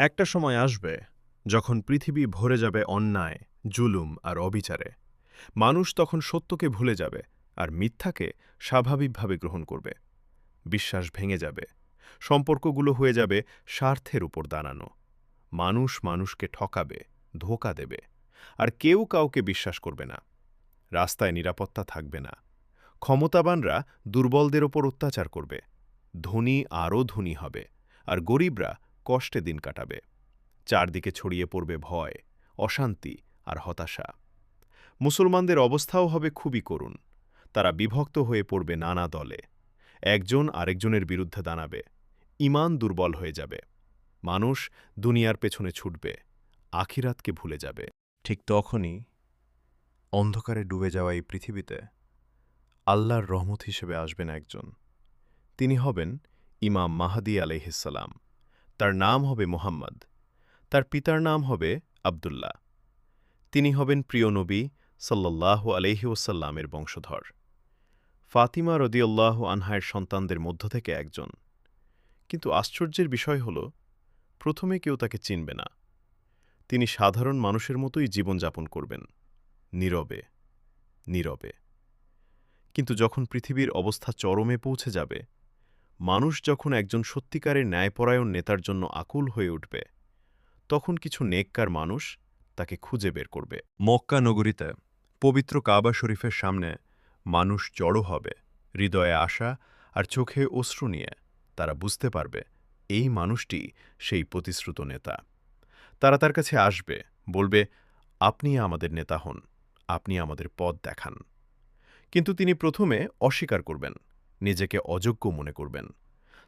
একটা সময় আসবে যখন পৃথিবী ভরে যাবে অন্যায়, জুলুম আর অবিচারে। মানুষ তখন সত্যকে ভুলে যাবে আর মিথ্যাকে স্বাভাবিকভাবে গ্রহণ করবে। বিশ্বাস ভেঙে যাবে, সম্পর্কগুলো হয়ে যাবে স্বার্থের উপর দাঁড়ানো। মানুষ মানুষকে ঠকাবে, ধোঁকা দেবে, আর কেউ কাউকে বিশ্বাস করবে না। রাস্তায় নিরাপত্তা থাকবে না। ক্ষমতাবানরা দুর্বলদের ওপর অত্যাচার করবে। ধনী আরও ধনী হবে, আর গরিবরা কষ্টে দিন কাটাবে। চারদিকে ছড়িয়ে পড়বে ভয়, অশান্তি আর হতাশা। মুসলমানদের অবস্থাও হবে খুবই করুণ। তারা বিভক্ত হয়ে পড়বে নানা দলে। একজন আরেকজনের বিরুদ্ধে দাঁড়াবে। ঈমান দুর্বল হয়ে যাবে। মানুষ দুনিয়ার পেছনে ছুটবে, আখিরাতকে ভুলে যাবে। ঠিক তখনই অন্ধকারে ডুবে যাওয়া এই পৃথিবীতে আল্লাহর রহমত হিসেবে আসবেন একজন। তিনি হবেন ইমাম মাহদী আলাইহিসসালাম। তার নাম হবে মুহাম্মদ। তার পিতার নাম হবে আবদুল্লাহ। তিনি হবেন প্রিয় নবী সাল্লাল্লাহু আলাইহি ওয়াসাল্লামের বংশধর। ফাতিমা রাদিয়াল্লাহু আনহার সন্তানদের মধ্য থেকে একজন। কিন্তু আশ্চর্যের বিষয় হল, প্রথমে কেউ তাকে চিনবে না। তিনি সাধারণ মানুষের মতোই জীবনযাপন করবেন, নীরবে নীরবে। কিন্তু যখন পৃথিবীর অবস্থা চরমে পৌঁছে যাবে, মানুষ যখন একজন সত্যিকারের ন্যায়পরায়ণ নেতার জন্য আকুল হয়ে উঠবে, তখন কিছু নেককার মানুষ তাকে খুঁজে বের করবে। মক্কা নগরীতে পবিত্র কাবা শরীফের সামনে মানুষ জড়ো হবে, হৃদয়ে আশা আর চোখে অশ্রু নিয়ে। তারা বুঝতে পারবে এই মানুষটি সেই প্রতিশ্রুত নেতা। তারা তার কাছে আসবে, বলবে, আপনি আমাদের নেতা হন, আপনি আমাদের পথ দেখান। কিন্তু তিনি প্রথমে অস্বীকার করবেন, নিজেকে অযোগ্য মনে করবেন।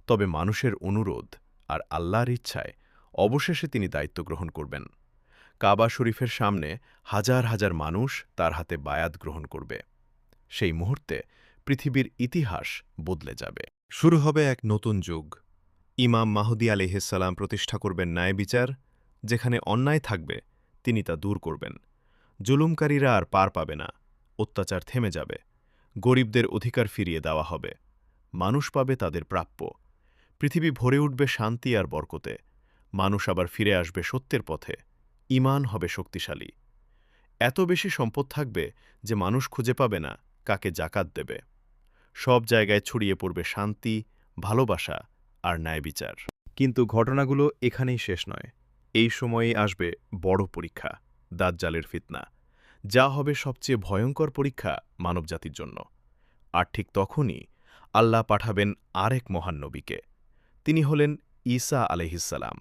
তবে মানুষের অনুরোধ আর আল্লাহর ইচ্ছায় অবশেষে তিনি দায়িত্ব গ্রহণ করবেন। কাবা শরীফের সামনে হাজার হাজার মানুষ তার হাতে বায়াত গ্রহণ করবে। সেই মুহূর্তে পৃথিবীর ইতিহাস বদলে যাবে। শুরু হবে এক নতুন যুগ। ইমাম মাহদী আলাইহিসসালাম প্রতিষ্ঠা করবেন ন্যায় বিচার। যেখানে অন্যায় থাকবে, তিনি তা দূর করবেন। জুলুমকারীরা আর পার পাবে না। অত্যাচার থেমে যাবে। গরিবদের অধিকার ফিরিয়ে দেওয়া হবে। মানুষ পাবে তাদের প্রাপ্য। পৃথিবী ভরে উঠবে শান্তি আর বরকতে। মানুষ আবার ফিরে আসবে সত্যের পথে। ঈমান হবে শক্তিশালী। এত বেশি সম্পদ থাকবে যে মানুষ খুঁজে পাবে না কাকে জাকাত দেবে। সব জায়গায় ছড়িয়ে পড়বে শান্তি, ভালোবাসা আর ন্যায় বিচার। কিন্তু ঘটনাগুলো এখানেই শেষ নয়। এই সময়েই আসবে বড় পরীক্ষা, দাজ্জালের ফিতনা, যা হবে সবচেয়ে ভয়ঙ্কর পরীক্ষা মানবজাতির জন্য। আর ঠিক তখনই আল্লাহ পাঠাবেন আরেক মহান নবীকে। তিনি হলেন ঈসা আলাইহিসসালাম।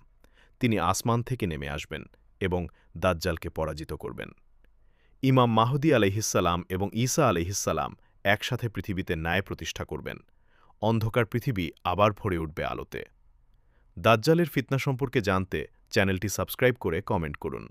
তিনি আসমান থেকে নেমে আসবেন এবং দাজ্জালকে পরাজিত করবেন। ইমাম মাহদী আলাইহিসসালাম এবং ঈসা আলাইহিসসালাম একসাথে পৃথিবীতে ন্যায় প্রতিষ্ঠা করবেন। অন্ধকার পৃথিবী আবার ভরে উঠবে আলোতে। দাজ্জালের ফিতনা সম্পর্কে জানতে চ্যানেলটি সাবস্ক্রাইব করে কমেন্ট করুন।